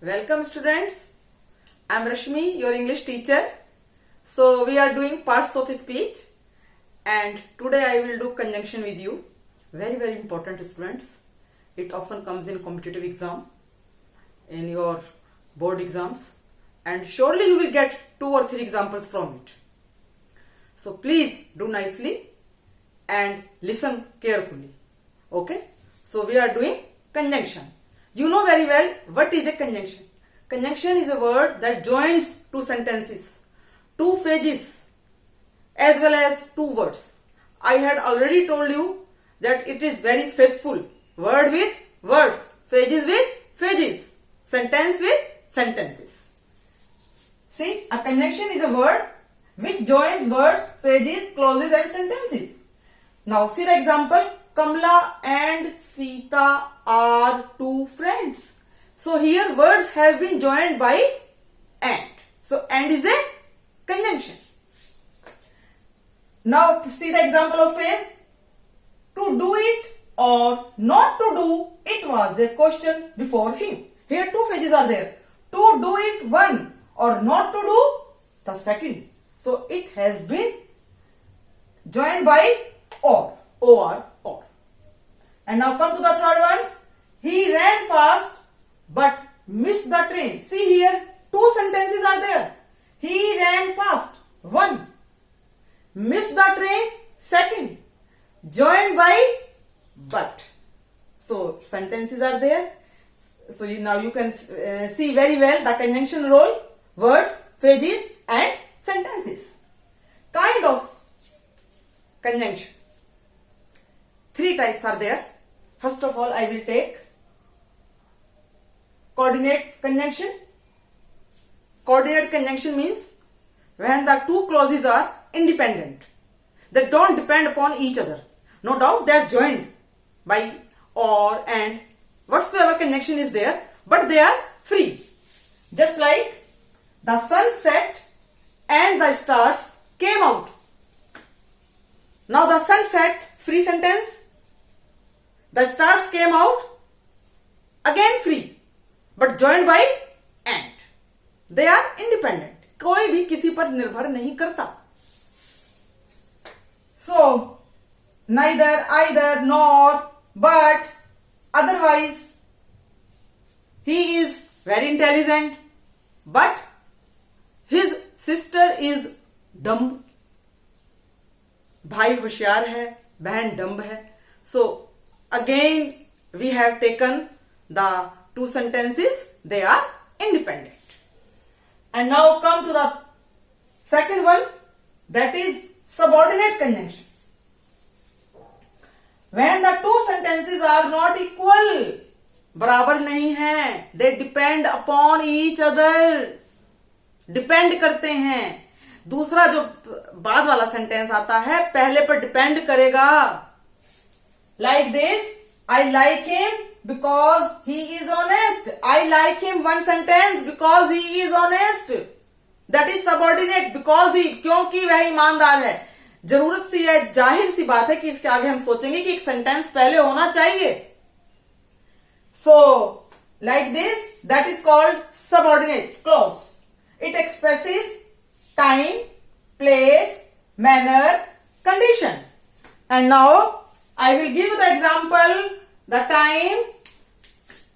Welcome students. I am Rashmi, your English teacher. So we are doing parts of speech and today I will do conjunction with you. Very important students. It often comes in competitive exam, in your board exams, and surely you will get 2 or 3 examples from it. So please do nicely and listen carefully. Okay? So we are doing conjunction. You know very well what is a conjunction. Conjunction is a word that joins 2 sentences, 2 phrases as well as 2 words. I had already told you that it is very faithful. Word with words, phrases with phrases, sentence with sentences. See, a conjunction is a word which joins words, phrases, clauses and sentences. Now see the example. Kamla and Sita are 2 friends. So here words have been joined by and. So and is a conjunction. Now to see the example of phrase. To do it or not to do it was a question before him. Here 2 phrases are there. To do it one or not to do the second. So it has been joined by or. And now come to the third one. He ran fast but missed the train. See here 2 sentences are there. He ran fast, 1. Missed the train, 2. Joined by but. So sentences are there. So now you can see very well the conjunction role, words, phrases and sentences. Kind of conjunction. 3 types are there. First of all, I will take coordinate conjunction. Coordinate conjunction means when the 2 clauses are independent. They don't depend upon each other. No doubt they are joined by or and whatsoever conjunction is there, but they are free. Just like the sun set and the stars came out. Now the sun set, free sentence. The stars came out, again free, but joined by and. They are independent. कोई भी किसी पर निर्भर नहीं करता. So, neither, either, nor, but, otherwise. He is very intelligent, but his sister is dumb. भाई होशियार है, बहन डम्ब है. So, again we have taken the 2 sentences. They are independent. And now come to the second one, that is subordinate conjunction. When the 2 sentences are not equal, बराबर नहीं है, they depend upon each other. Depend करते हैं. दूसरा जो बाद वाला sentence आता है पहले पर डिपेंड करेगा. Like this, I like him because he is honest. I like him, one sentence, because he is honest. That is subordinate, because he, क्योंकि वह ईमानदार है. जरूरत सी है, जाहिर सी बात है कि इसके आगे हम सोचेंगे कि एक सेंटेंस पहले होना चाहिए. So, like this, that is called subordinate clause. It expresses time, place, manner, condition. And now, I will give you the example, the time,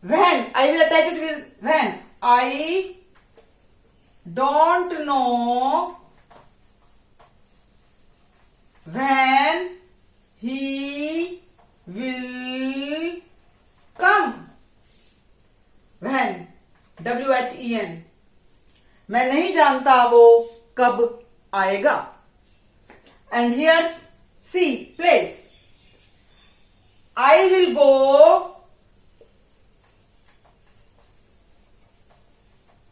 when. I will attach it with when. I don't know when he will come. When. W-H-E-N. मैं नहीं जानता वो कब आएगा. And here, see, place. I will go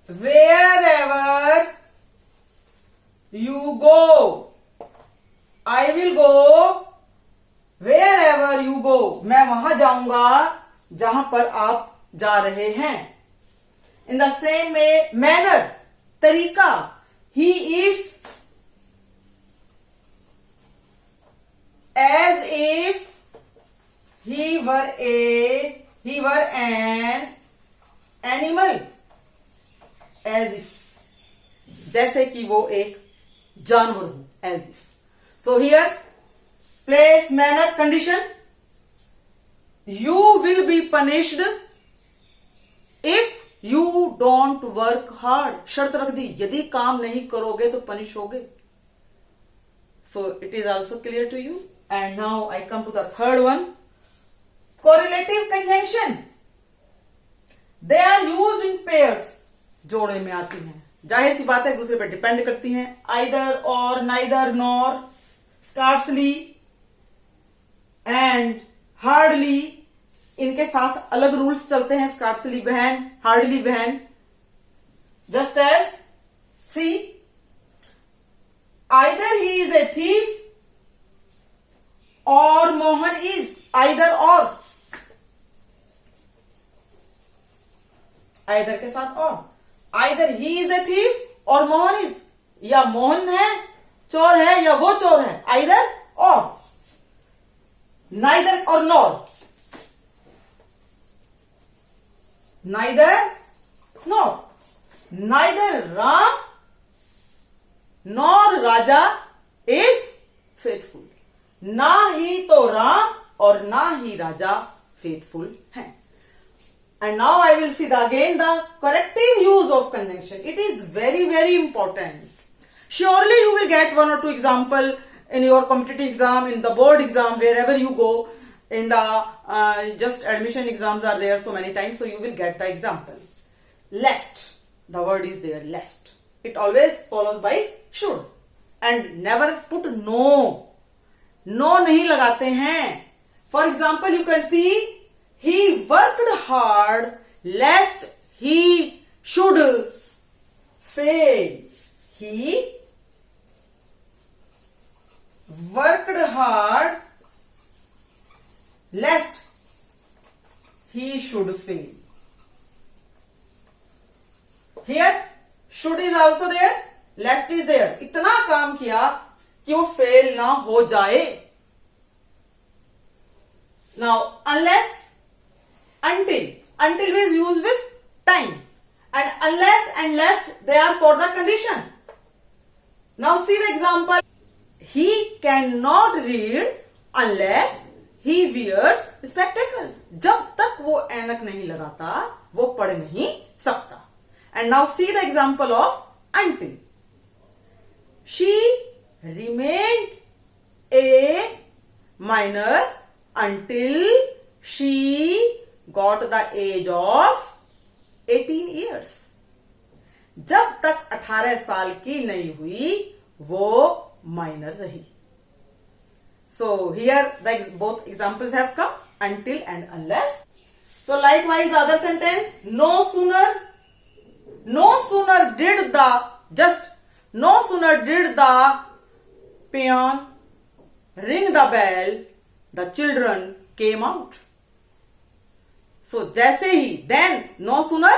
wherever you go. I will go wherever you go. मैं वहां जाऊंगा जहां पर आप जा रहे हैं. In the same way, manner, तरीका. He eats as if he were an animal. As if, जैसे कि वो एक जानवर हो, as if. So here place, manner, condition. You will be punished if you don't work hard. शर्त रख दी, यदि काम नहीं करोगे तो पनिश होगे. So it is also clear to you. And now I come to the third one. Correlative conjunction. They are used in pairs. जोड़े में आती हैं. जाहिर सी बात है, एक दूसरे पर डिपेंड करती हैं. Either or, neither nor, scarcely and hardly. इनके साथ अलग रूल्स चलते हैं. Scarcely when, hardly when. Just as see, either he is a thief or Mohan is. Either or, either के साथ और. Either he is a thief or Mohan is, या मोहन है चोर है या वो चोर है. आइदर और. नाइदर और nor. Neither nor. Neither Ram nor Raja is faithful. ना ही तो राम और ना ही राजा faithful हैं. And now I will see again the corrective use of conjunction. It is very, very important. Surely you will get one or two example in your competitive exam, in the board exam, wherever you go. In the just admission exams are there so many times, so you will get the example. Lest, the word is there, lest. It always follows by should. And never put no. No नहीं लगाते हैं. For example, you can see, he worked hard lest he should fail. He worked hard lest he should fail. Here should is also there, lest is there. इतना काम किया कि वो fail ना हो जाए. Now unless, until is used with time, and unless and lest they are for the condition. Now see the example. He cannot read unless he wears spectacles. जब तक वो ऐनक नहीं लगाता वो पढ़ नहीं सकता. And now see the example of until. She remained a minor until she got the age of 18 years. जब तक 18 साल की नहीं हुई वो माइनर रही. So here both examples have come, until and unless. So likewise other sentence, no sooner did the peon ring the bell, the children came out. So जैसे ही, then no sooner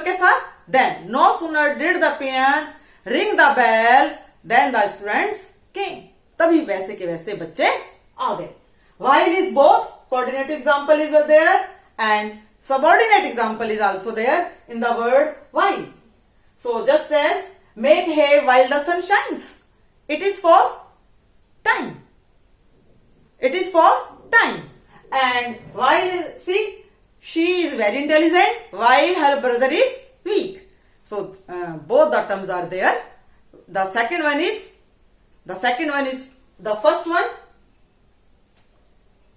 के साथ then, no sooner did the peon ring the bell, then the students came. तभी वैसे के वैसे बच्चे आ गए. While is both coordinated example is there and subordinate example is also there in the word while. So just as make hay while the sun shines, it is for time. It is for time. And while, see, she is very intelligent while her brother is weak. So both the terms are there. The second one is the first one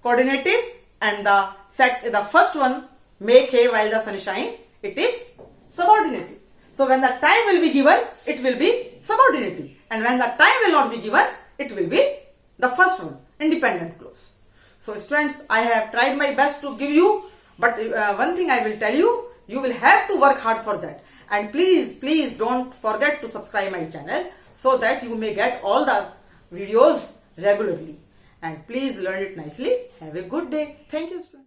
coordinative, and the first one make hay while the sun shine, it is subordinative. So when the time will be given, it will be subordinative, and when the time will not be given, it will be the first one, independent clause. So students, I have tried my best to give you, but one thing I will tell you, you will have to work hard for that. And please don't forget to subscribe my channel so that you may get all the videos regularly. And please learn it nicely. Have a good day. Thank you, students.